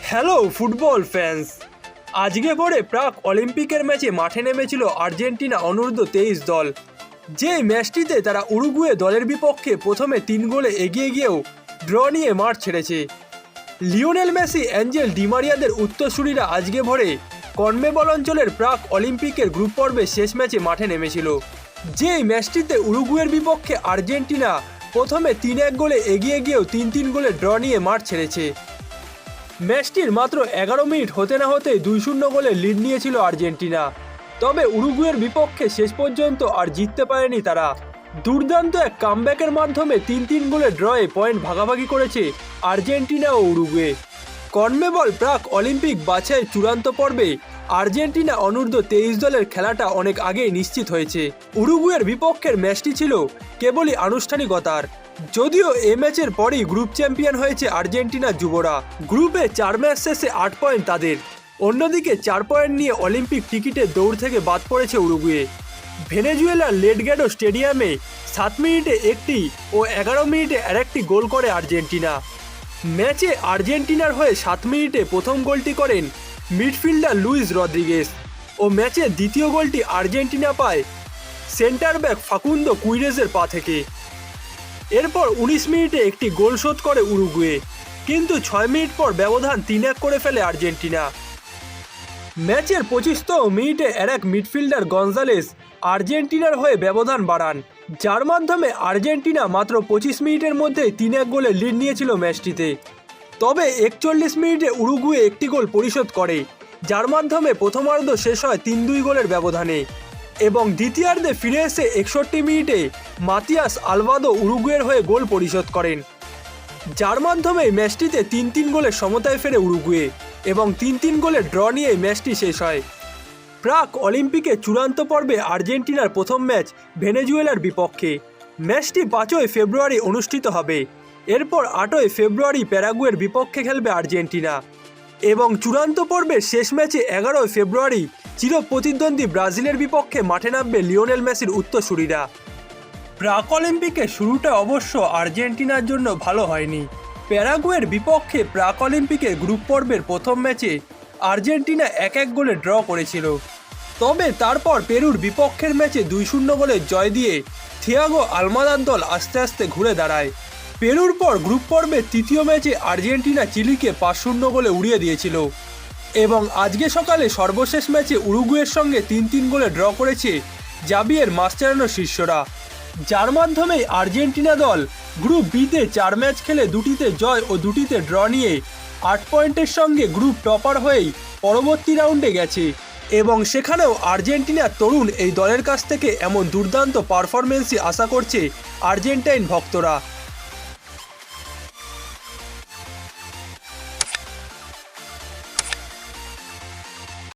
Hello football fans. আজকে ভোরে প্রাক অলিম্পিকের ম্যাচে মাঠে নেমেছিল আর্জেন্টিনা অনূর্ধ্ব 23 দল। যে ম্যাচটিতে তারা উরুগুয়ে দলের বিপক্ষে প্রথমে 3 গোলে এগিয়ে গিয়েও ড্র নিয়ে মাঠ ছেড়েছে। লিওনেল মেসি, অ্যাঞ্জেল ডিমারিয়াদের উত্তরসূরিরা আজকে ভোরে কনমেবল অঞ্চলের প্রাক অলিম্পিকের গ্রুপ পর্বে শেষ ম্যাচে মাঠে নেমেছিল। যে ম্যাচটিতে উরুগুয়ের বিপক্ষে আর্জেন্টিনা প্রথমে 3-1 গোলে এগিয়ে গিয়েও 3-3 গোলে ড্র নিয়ে মাঠ ছেড়েছে। ম্যাচটির মাত্র 11 মিনিট হতে না হতেই 2-0 গোলে লিড নিয়েছিল আর্জেন্টিনা। তবে উরুগুয়ের বিপক্ষে শেষ পর্যন্ত আর জিততে পারেনি তারা। দুর্দান্ত এক কামব্যাকের মাধ্যমে 3-3 গোলে ড্রয়ে পয়েন্ট ভাগাভাগি করেছে আর্জেন্টিনা ও উরুগুয়ে। কনমেবল প্রাক অলিম্পিক বাছাই চূড়ান্ত পর্বে আর্জেন্টিনা অনূর্ধ্ব 23 দলের খেলাটা অনেক আগেই নিশ্চিত হয়েছে। উরুগুয়ের বিপক্ষের ম্যাচটি ছিল কেবলই আনুষ্ঠানিকতার। যদিও এ ম্যাচের পরই গ্রুপ চ্যাম্পিয়ন হয়েছে আর্জেন্টিনা যুবরা। গ্রুপে 4 ম্যাচ শেষে 8 পয়েন্ট তাদের। অন্যদিকে 4 পয়েন্ট নিয়ে অলিম্পিক টিকিটের দৌড় থেকে বাদ পড়েছে উরুগুয়ে। ভেনেজুয়েলার লেটগ্যাডো স্টেডিয়ামে 7 মিনিটে একটি ও 11 মিনিটে আরেকটি গোল করে আর্জেন্টিনা। ম্যাচে আর্জেন্টিনার হয়ে 7 মিনিটে প্রথম গোলটি করেন মিডফিল্ডার লুইস রদ্রিগেস ও ম্যাচের দ্বিতীয় গোলটি আর্জেন্টিনা পায় সেন্টার ব্যাক ফাকুন্দো কুইরেজের পা থেকে। এরপর 19 মিনিটে একটি গোল শোধ করে উরুগুয়ে, কিন্তু 6 মিনিট পর ব্যবধান 3-1 করে ফেলে আর্জেন্টিনা। ম্যাচের 25তম মিনিটে আরেক মিডফিল্ডার গনজালেস আর্জেন্টিনার হয়ে ব্যবধান বাড়ান, যার মাধ্যমে আর্জেন্টিনা মাত্র 25 মিনিটের মধ্যেই 3-1 গোলে লিড নিয়েছিল ম্যাচটিতে। তবে 41 মিনিটে উরুগুয়ে একটি গোল পরিশোধ করে, যার মাধ্যমে প্রথমার্ধ শেষ হয় 3-2 গোলের ব্যবধানে। এবং দ্বিতীয়ার্ধে ফিরে এসে 61 মিনিটে মাতিয়াস আলভাদো উরুগুয়ের হয়ে গোল পরিশোধ করেন, যার মাধ্যমে ম্যাচটিতে 3-3 গোলের সমতায় ফেরে উরুগুয়ে এবং 3-3 গোলের ড্র নিয়ে ম্যাচটি শেষ হয়। প্রাক অলিম্পিকে চূড়ান্ত পর্বে আর্জেন্টিনার প্রথম ম্যাচ ভেনেজুয়েলার বিপক্ষে। ম্যাচটি 5 ফেব্রুয়ারি অনুষ্ঠিত হবে। এরপর 8 ফেব্রুয়ারি প্যারাগুয়ের বিপক্ষে খেলবে আর্জেন্টিনা এবং চূড়ান্ত পর্বের শেষ ম্যাচে 11 ফেব্রুয়ারি চিরপ্রতিদ্বন্দ্বী ব্রাজিলের বিপক্ষে মাঠে নামবে লিওনেল মেসির উত্তরসূরিরা। প্রাক অলিম্পিকের শুরুটা অবশ্য আর্জেন্টিনার জন্য ভালো হয়নি। প্যারাগুয়ের বিপক্ষে প্রাক অলিম্পিকের গ্রুপ পর্বের প্রথম ম্যাচে আর্জেন্টিনা 1-1 গোলে ড্র করেছিল। তবে তারপর পেরুর বিপক্ষের ম্যাচে 2-0 গোলে জয় দিয়ে থিয়াগো আলমাদার দল আস্তে আস্তে ঘুরে দাঁড়ায়। পেরুর পর গ্রুপ পর্বের তৃতীয় ম্যাচে আর্জেন্টিনা চিলিকে 5-0 গোলে উড়িয়ে দিয়েছিল এবং আজকে সকালে সর্বশেষ ম্যাচে উরুগুয়ের সঙ্গে 3-3 গোলে ড্র করেছে জাভিয়ের মাস্চেরানোর শিষ্যরা, যার মাধ্যমে আর্জেন্টিনা দল গ্রুপ বিতে 4 ম্যাচ খেলে 2টিতে জয় ও 2টিতে ড্র নিয়ে 8 পয়েন্টের সঙ্গে গ্রুপ টপার হয়েই পরবর্তী রাউন্ডে গেছে। এবং সেখানেও আর্জেন্টিনার তরুণ এই দলের কাছ থেকে এমন দুর্দান্ত পারফরমেন্সই আশা করছে আর্জেন্টাইন ভক্তরা।